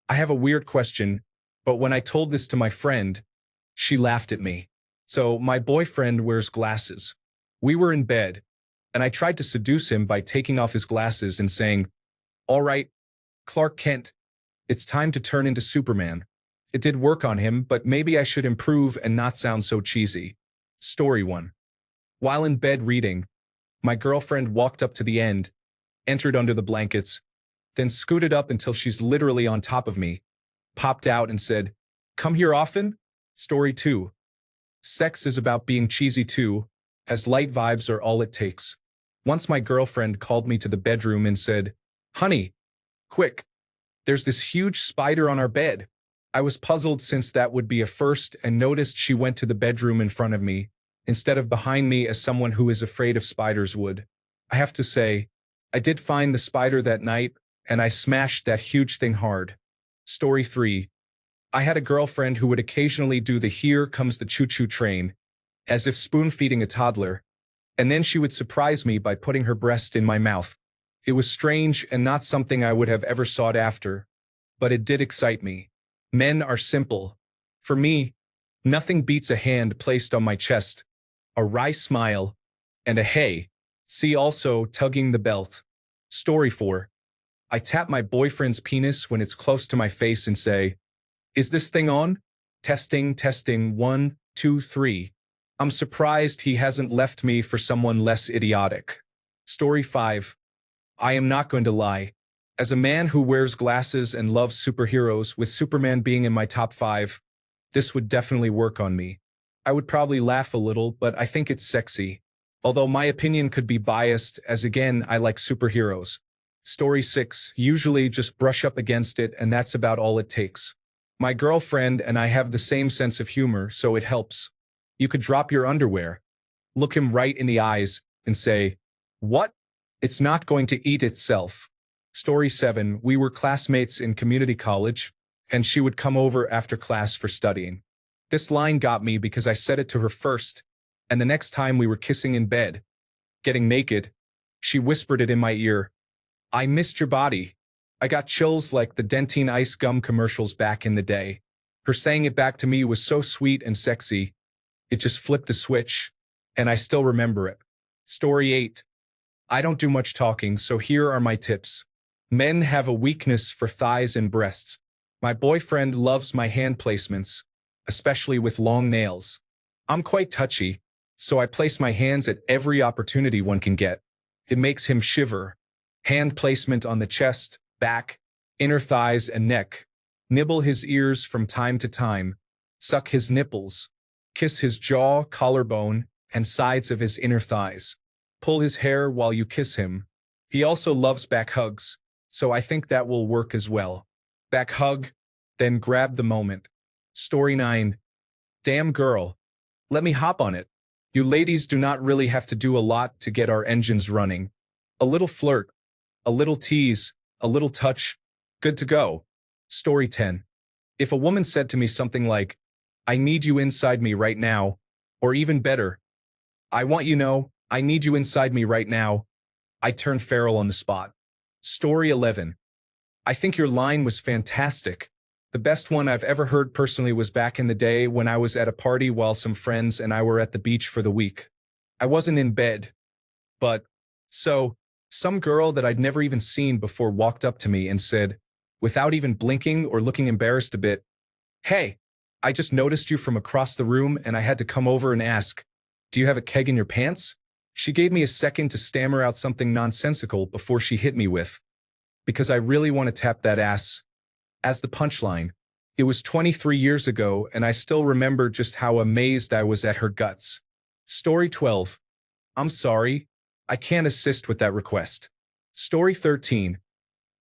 I have a weird question, but when I told this to my friend, she laughed at me. So my boyfriend wears glasses. We were in bed, and I tried to seduce him by taking off his glasses and saying, "All right, Clark Kent, it's time to turn into Superman." It did work on him, but maybe I should improve and not sound so cheesy. Story 1. While in bed reading, my girlfriend walked up to the end, entered under the blankets, then scooted up until she's literally on top of me, popped out and said, "Come here often?" Story 2. Sex is about being cheesy too, as light vibes are all it takes. Once my girlfriend called me to the bedroom and said, "Honey, quick, there's this huge spider on our bed." I was puzzled since that would be a first and noticed she went to the bedroom in front of me, instead of behind me as someone who is afraid of spiders would. I have to say, I did find the spider that night, and I smashed that huge thing hard. Story 3. I had a girlfriend who would occasionally do the "here comes the choo-choo train," as if spoon-feeding a toddler, and then she would surprise me by putting her breast in my mouth. It was strange and not something I would have ever sought after, but it did excite me. Men are simple. For me, nothing beats a hand placed on my chest, a wry smile, and a "hey, see also" tugging the belt. Story 4. I tap my boyfriend's penis when it's close to my face and say, "Is this thing on? Testing, testing, 1, 2, 3. I'm surprised he hasn't left me for someone less idiotic. Story 5. I am not going to lie. As a man who wears glasses and loves superheroes, with Superman being in my top 5, this would definitely work on me. I would probably laugh a little, but I think it's sexy. Although my opinion could be biased, as again, I like superheroes. Story 6. Usually just brush up against it, and that's about all it takes. My girlfriend and I have the same sense of humor, so it helps. You could drop your underwear, look him right in the eyes, and say, "What? It's not going to eat itself." Story 7. We were classmates in community college, and she would come over after class for studying. This line got me because I said it to her first, and the next time we were kissing in bed, getting naked, she whispered it in my ear. "I missed your body." I got chills like the Dentine ice gum commercials back in the day. Her saying it back to me was so sweet and sexy, it just flipped a switch, and I still remember it. Story 8. I don't do much talking, so here are my tips. Men have a weakness for thighs and breasts. My boyfriend loves my hand placements, especially with long nails. I'm quite touchy, so I place my hands at every opportunity one can get. It makes him shiver. Hand placement on the chest, back, inner thighs, and neck. Nibble his ears from time to time. Suck his nipples. Kiss his jaw, collarbone, and sides of his inner thighs. Pull his hair while you kiss him. He also loves back hugs, so I think that will work as well. Back hug, then grab the moment. Story 9. Damn girl. Let me hop on it. You ladies do not really have to do a lot to get our engines running. A little flirt, a little tease, a little touch, good to go. Story 10. If a woman said to me something like, "I need you inside me right now," or even better, "I want you know, I need you inside me right now," I turn feral on the spot. Story 11. I think your line was fantastic. The best one I've ever heard personally was back in the day when I was at a party while some friends and I were at the beach for the week. I wasn't in bed, but some girl that I'd never even seen before walked up to me and said, without even blinking or looking embarrassed a bit, "Hey, I just noticed you from across the room and I had to come over and ask, do you have a keg in your pants?" She gave me a second to stammer out something nonsensical before she hit me with, "Because I really want to tap that ass," as the punchline. It was 23 years ago, and I still remember just how amazed I was at her guts. Story 12. I'm sorry, I can't assist with that request. Story 13.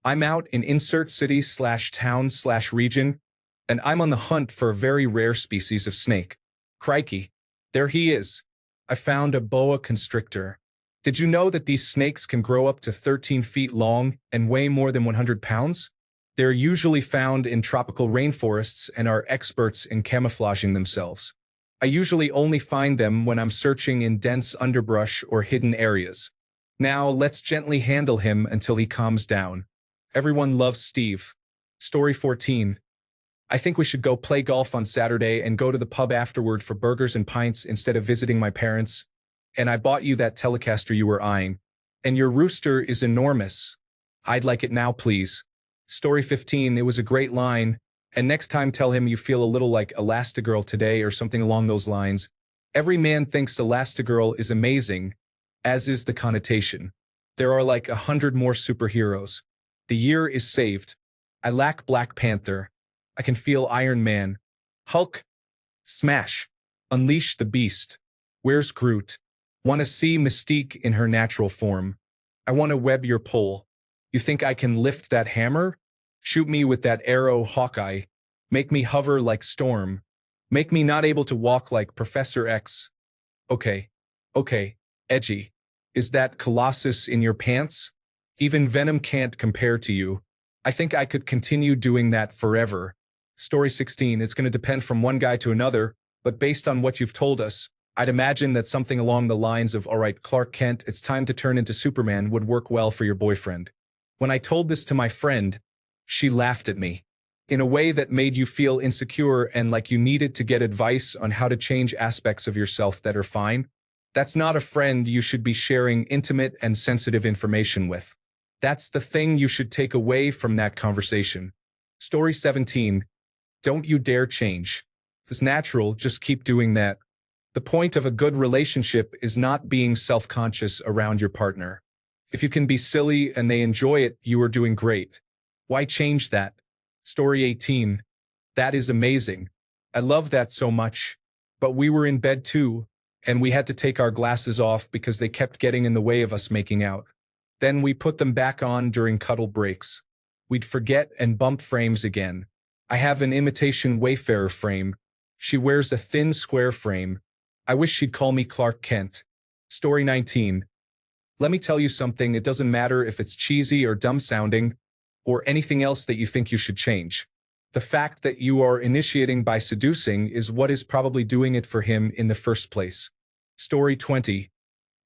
I'm out in insert city/town/region, and I'm on the hunt for a very rare species of snake. Crikey, there he is. I found a boa constrictor. Did you know that these snakes can grow up to 13 feet long and weigh more than 100 pounds? They're usually found in tropical rainforests and are experts in camouflaging themselves. I usually only find them when I'm searching in dense underbrush or hidden areas. Now let's gently handle him until he calms down. Everyone loves Steve. Story 14. I think we should go play golf on Saturday and go to the pub afterward for burgers and pints instead of visiting my parents. And I bought you that Telecaster you were eyeing. And your rooster is enormous. I'd like it now, please. Story 15. It was a great line. And next time tell him you feel a little like Elastigirl today or something along those lines. Every man thinks Elastigirl is amazing, as is the connotation. There are like 100 more superheroes. The year is saved. I lack Black Panther. I can feel Iron Man. Hulk. Smash. Unleash the Beast. Where's Groot? Want to see Mystique in her natural form. I want to web your pole. You think I can lift that hammer? Shoot me with that arrow, Hawkeye. Make me hover like Storm. Make me not able to walk like Professor X. Okay. Edgy. Is that Colossus in your pants? Even Venom can't compare to you. I think I could continue doing that forever. Story 16. It's going to depend from one guy to another, but based on what you've told us, I'd imagine that something along the lines of, all right, Clark Kent, it's time to turn into Superman would work well for your boyfriend. When I told this to my friend, she laughed at me in a way that made you feel insecure and like you needed to get advice on how to change aspects of yourself that are fine. That's not a friend you should be sharing intimate and sensitive information with. That's the thing you should take away from that conversation. Story 17. Don't you dare change. It's natural, just keep doing that. The point of a good relationship is not being self-conscious around your partner. If you can be silly and they enjoy it, you are doing great. Why change that? Story 18. That is amazing. I love that so much. But we were in bed too, and we had to take our glasses off because they kept getting in the way of us making out. Then we put them back on during cuddle breaks. We'd forget and bump frames again. I have an imitation Wayfarer frame. She wears a thin square frame. I wish she'd call me Clark Kent. Story 19. Let me tell you something, it doesn't matter if it's cheesy or dumb sounding, or anything else that you think you should change. The fact that you are initiating by seducing is what is probably doing it for him in the first place. Story 20.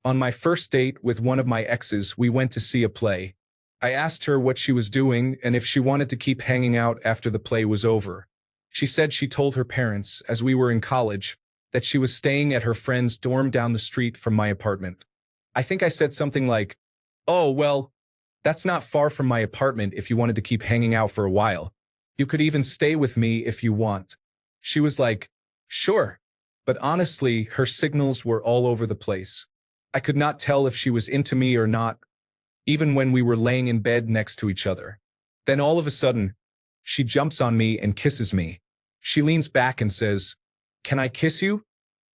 On my first date with one of my exes, we went to see a play. I asked her what she was doing and if she wanted to keep hanging out after the play was over. She said she told her parents, as we were in college, that she was staying at her friend's dorm down the street from my apartment. I think I said something like, "Oh, well, that's not far from my apartment if you wanted to keep hanging out for a while. You could even stay with me if you want." She was like, "Sure." But honestly, her signals were all over the place. I could not tell if she was into me or not, even when we were laying in bed next to each other. Then all of a sudden, she jumps on me and kisses me. She leans back and says, "Can I kiss you?"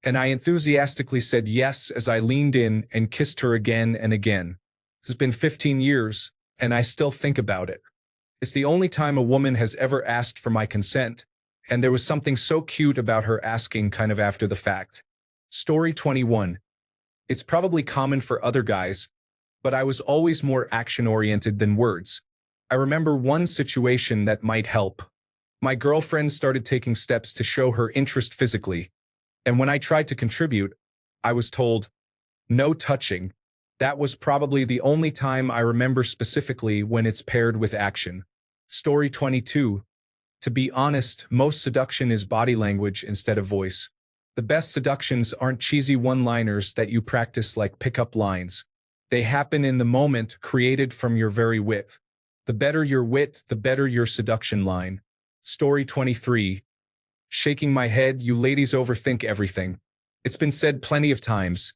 And I enthusiastically said yes as I leaned in and kissed her again and again. It's been 15 years, and I still think about it. It's the only time a woman has ever asked for my consent, and there was something so cute about her asking kind of after the fact. Story 21. It's probably common for other guys, but I was always more action-oriented than words. I remember one situation that might help. My girlfriend started taking steps to show her interest physically, and when I tried to contribute, I was told, "No touching." That was probably the only time I remember specifically when it's paired with action. Story 22. To be honest, most seduction is body language instead of voice. The best seductions aren't cheesy one-liners that you practice like pickup lines. They happen in the moment, created from your very wit. The better your wit, the better your seduction line. Story 23. Shaking my head, you ladies overthink everything. It's been said plenty of times.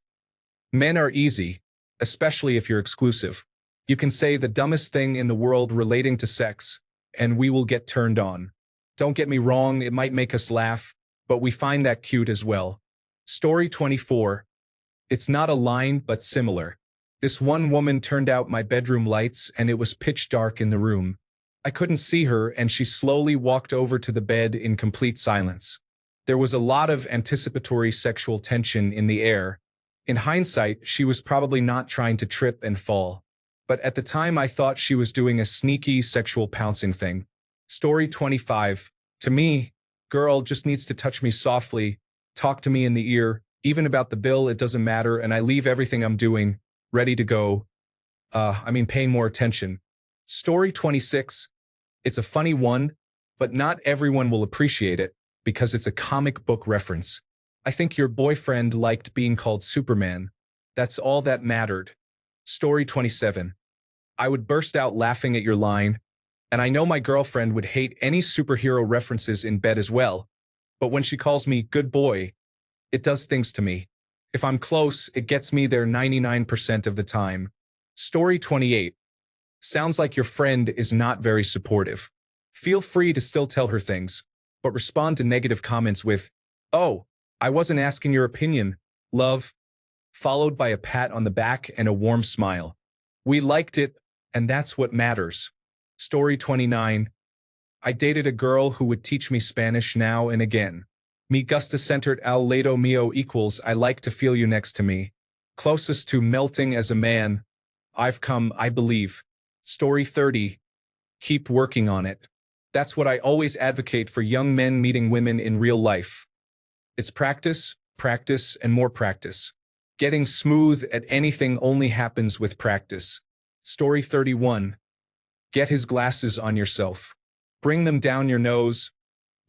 Men are easy, especially if you're exclusive. You can say the dumbest thing in the world relating to sex, and we will get turned on. Don't get me wrong, it might make us laugh, but we find that cute as well. Story 24. It's not a line, but similar. This one woman turned out my bedroom lights, and it was pitch dark in the room. I couldn't see her, and she slowly walked over to the bed in complete silence. There was a lot of anticipatory sexual tension in the air. In hindsight, she was probably not trying to trip and fall. But at the time, I thought she was doing a sneaky sexual pouncing thing. Story 25. To me, girl just needs to touch me softly, talk to me in the ear, even about the bill, it doesn't matter, and I leave everything I'm doing, ready to go. Paying more attention. Story 26. It's a funny one, but not everyone will appreciate it because it's a comic book reference. I think your boyfriend liked being called Superman. That's all that mattered. Story 27. I would burst out laughing at your line, and I know my girlfriend would hate any superhero references in bed as well, but when she calls me good boy, it does things to me. If I'm close, it gets me there 99% of the time. Story 28. Sounds like your friend is not very supportive. Feel free to still tell her things, but respond to negative comments with, "Oh, I wasn't asking your opinion, love," followed by a pat on the back and a warm smile. We liked it, and that's what matters. Story 29. I dated a girl who would teach me Spanish now and again. Me gusta centered al lado mio equals I like to feel you next to me. Closest to melting as a man. I've come, I believe. Story 30. Keep working on it. That's what I always advocate for young men meeting women in real life. It's practice, practice, and more practice. Getting smooth at anything only happens with practice. Story 31. Get his glasses on yourself. Bring them down your nose,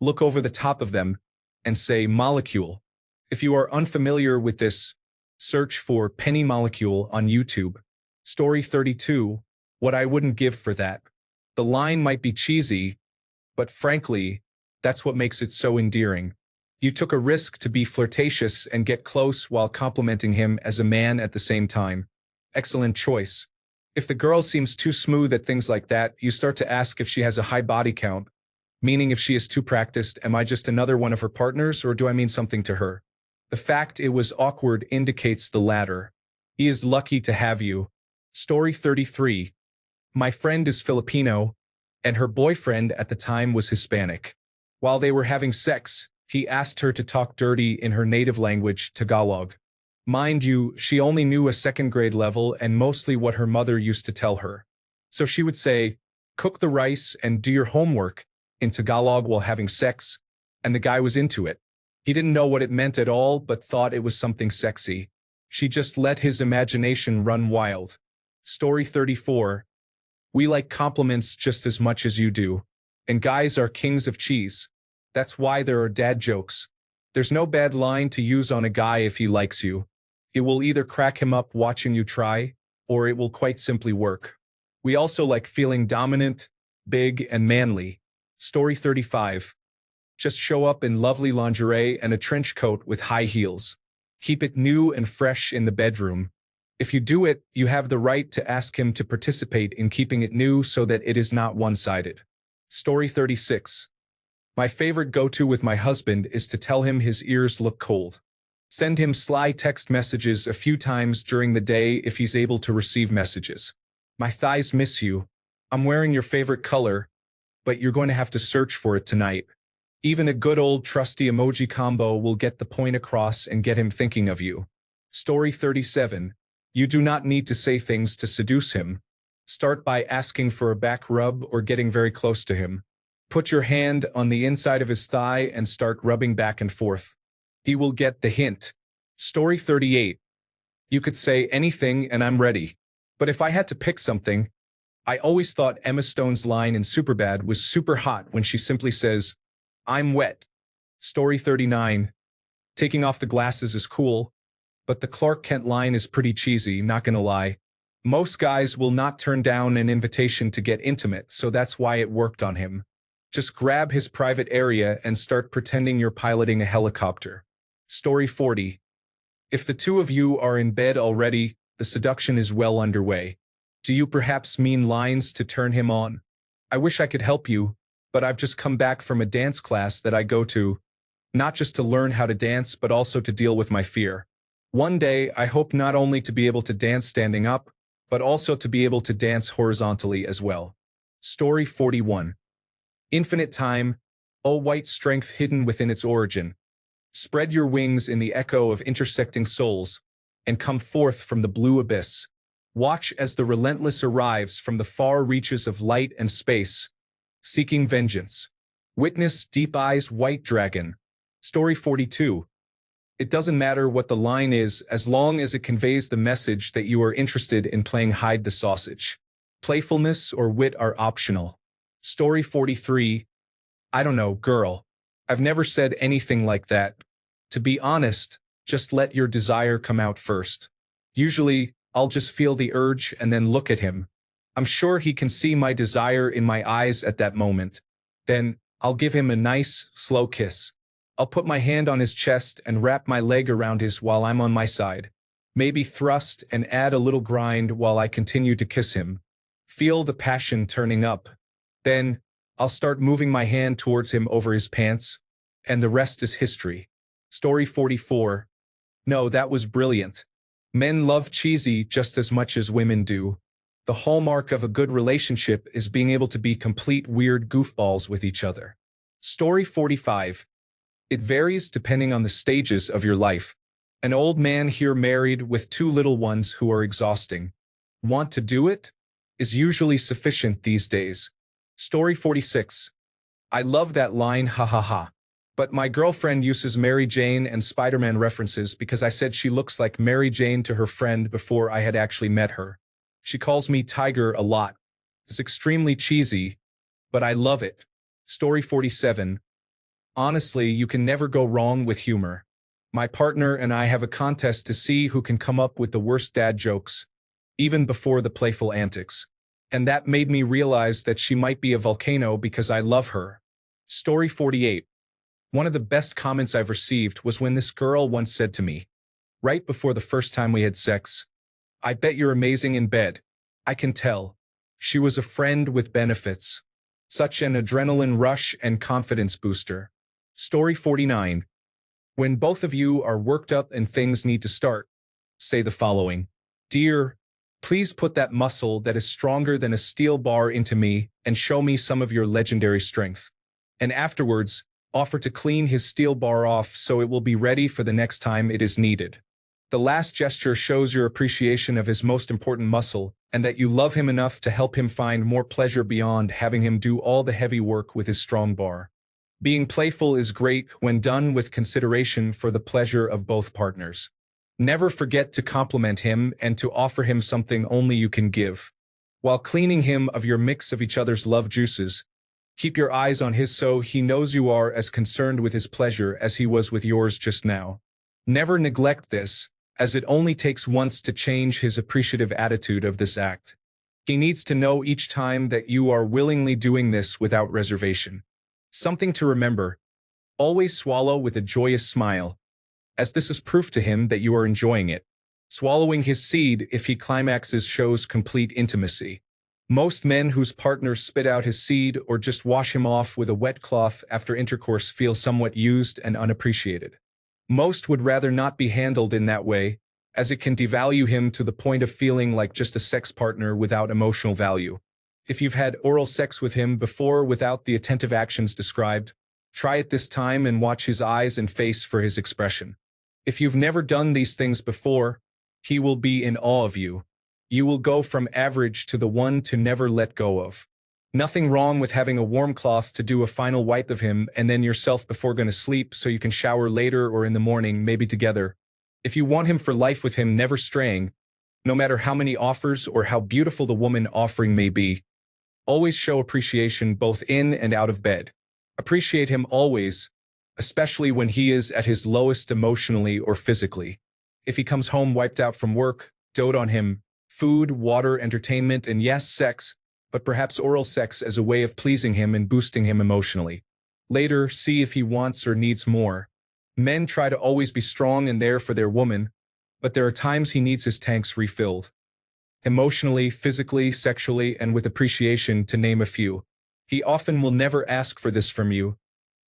look over the top of them, and say molecule. If you are unfamiliar with this, search for penny molecule on YouTube. Story 32. What I wouldn't give for that. The line might be cheesy, but frankly, that's what makes it so endearing. You took a risk to be flirtatious and get close while complimenting him as a man at the same time. Excellent choice. If the girl seems too smooth at things like that, you start to ask if she has a high body count, meaning if she is too practiced, am I just another one of her partners or do I mean something to her? The fact it was awkward indicates the latter. He is lucky to have you. Story 33. My friend is Filipino, and her boyfriend at the time was Hispanic. While they were having sex, he asked her to talk dirty in her native language, Tagalog. Mind you, she only knew a second grade level and mostly what her mother used to tell her. So she would say, cook the rice and do your homework in Tagalog while having sex, and the guy was into it. He didn't know what it meant at all, but thought it was something sexy. She just let his imagination run wild. Story 34. We like compliments just as much as you do. And guys are kings of cheese. That's why there are dad jokes. There's no bad line to use on a guy if he likes you. It will either crack him up watching you try, or it will quite simply work. We also like feeling dominant, big, and manly. Story 35. Just show up in lovely lingerie and a trench coat with high heels. Keep it new and fresh in the bedroom. If you do it, you have the right to ask him to participate in keeping it new so that it is not one-sided. Story 36. My favorite go-to with my husband is to tell him his ears look cold. Send him sly text messages a few times during the day if he's able to receive messages. My thighs miss you. I'm wearing your favorite color, but you're going to have to search for it tonight. Even a good old trusty emoji combo will get the point across and get him thinking of you. Story 37. You do not need to say things to seduce him. Start by asking for a back rub or getting very close to him. Put your hand on the inside of his thigh and start rubbing back and forth. He will get the hint. Story 38. You could say anything and I'm ready. But if I had to pick something, I always thought Emma Stone's line in Superbad was super hot when she simply says, I'm wet. Story 39. Taking off the glasses is cool, but the Clark Kent line is pretty cheesy, not gonna lie. Most guys will not turn down an invitation to get intimate, so that's why it worked on him. Just grab his private area and start pretending you're piloting a helicopter. Story 40. If the two of you are in bed already, the seduction is well underway. Do you perhaps mean lines to turn him on? I wish I could help you, but I've just come back from a dance class that I go to, not just to learn how to dance, but also to deal with my fear. One day, I hope not only to be able to dance standing up, but also to be able to dance horizontally as well. Story 41. Infinite time, O white strength hidden within its origin. Spread your wings in the echo of intersecting souls, and come forth from the blue abyss. Watch as the relentless arrives from the far reaches of light and space, seeking vengeance. Witness Deep Eyes White Dragon. Story 42. It doesn't matter what the line is as long as it conveys the message that you are interested in playing hide the sausage. Playfulness or wit are optional. Story 43. I don't know, girl. I've never said anything like that. To be honest, just let your desire come out first. Usually, I'll just feel the urge and then look at him. I'm sure he can see my desire in my eyes at that moment. Then, I'll give him a nice, slow kiss. I'll put my hand on his chest and wrap my leg around his while I'm on my side. Maybe thrust and add a little grind while I continue to kiss him. Feel the passion turning up. Then, I'll start moving my hand towards him over his pants, and the rest is history. Story 44. No, that was brilliant. Men love cheesy just as much as women do. The hallmark of a good relationship is being able to be complete weird goofballs with each other. Story 45. It varies depending on the stages of your life. An old man here married with 2 little ones who are exhausting. Want to do it? Is usually sufficient these days. Story 46. I love that line, ha ha ha. But my girlfriend uses Mary Jane and Spider-Man references because I said she looks like Mary Jane to her friend before I had actually met her. She calls me Tiger a lot. It's extremely cheesy, but I love it. Story 47. Honestly, you can never go wrong with humor. My partner and I have a contest to see who can come up with the worst dad jokes, even before the playful antics. And that made me realize that she might be a volcano because I love her. Story 48. One of the best comments I've received was when this girl once said to me, right before the first time we had sex, "I bet you're amazing in bed." I can tell. She was a friend with benefits. Such an adrenaline rush and confidence booster. Story 49. When both of you are worked up and things need to start, say the following. Dear, please put that muscle that is stronger than a steel bar into me and show me some of your legendary strength. And afterwards, offer to clean his steel bar off so it will be ready for the next time it is needed. The last gesture shows your appreciation of his most important muscle and that you love him enough to help him find more pleasure beyond having him do all the heavy work with his strong bar. Being playful is great when done with consideration for the pleasure of both partners. Never forget to compliment him and to offer him something only you can give. While cleaning him of your mix of each other's love juices, keep your eyes on his so he knows you are as concerned with his pleasure as he was with yours just now. Never neglect this, as it only takes once to change his appreciative attitude of this act. He needs to know each time that you are willingly doing this without reservation. Something to remember. Always swallow with a joyous smile, as this is proof to him that you are enjoying it. Swallowing his seed if he climaxes shows complete intimacy. Most men whose partners spit out his seed or just wash him off with a wet cloth after intercourse feel somewhat used and unappreciated. Most would rather not be handled in that way, as it can devalue him to the point of feeling like just a sex partner without emotional value. If you've had oral sex with him before without the attentive actions described, try it this time and watch his eyes and face for his expression. If you've never done these things before, he will be in awe of you. You will go from average to the one to never let go of. Nothing wrong with having a warm cloth to do a final wipe of him and then yourself before going to sleep so you can shower later or in the morning, maybe together. If you want him for life with him never straying, no matter how many offers or how beautiful the woman offering may be, always show appreciation both in and out of bed. Appreciate him always, especially when he is at his lowest emotionally or physically. If he comes home wiped out from work, dote on him. Food, water, entertainment, and yes, sex, but perhaps oral sex as a way of pleasing him and boosting him emotionally. Later, see if he wants or needs more. Men try to always be strong and there for their woman, but there are times he needs his tanks refilled. Emotionally, physically, sexually, and with appreciation, to name a few. He often will never ask for this from you,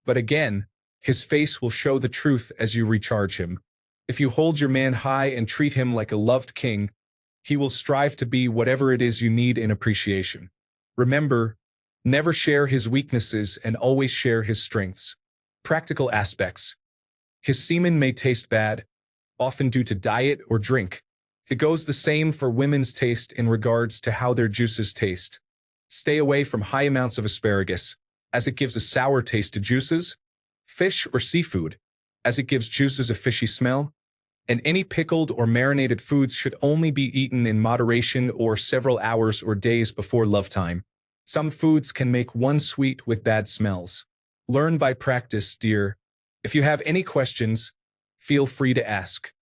but again, his face will show the truth as you recharge him. If you hold your man high and treat him like a loved king, he will strive to be whatever it is you need in appreciation. Remember, never share his weaknesses and always share his strengths. Practical aspects. His semen may taste bad, often due to diet or drink. It goes the same for women's taste in regards to how their juices taste. Stay away from high amounts of asparagus, as it gives a sour taste to juices, fish or seafood, as it gives juices a fishy smell, and any pickled or marinated foods should only be eaten in moderation or several hours or days before love time. Some foods can make one sweet with bad smells. Learn by practice, dear. If you have any questions, feel free to ask.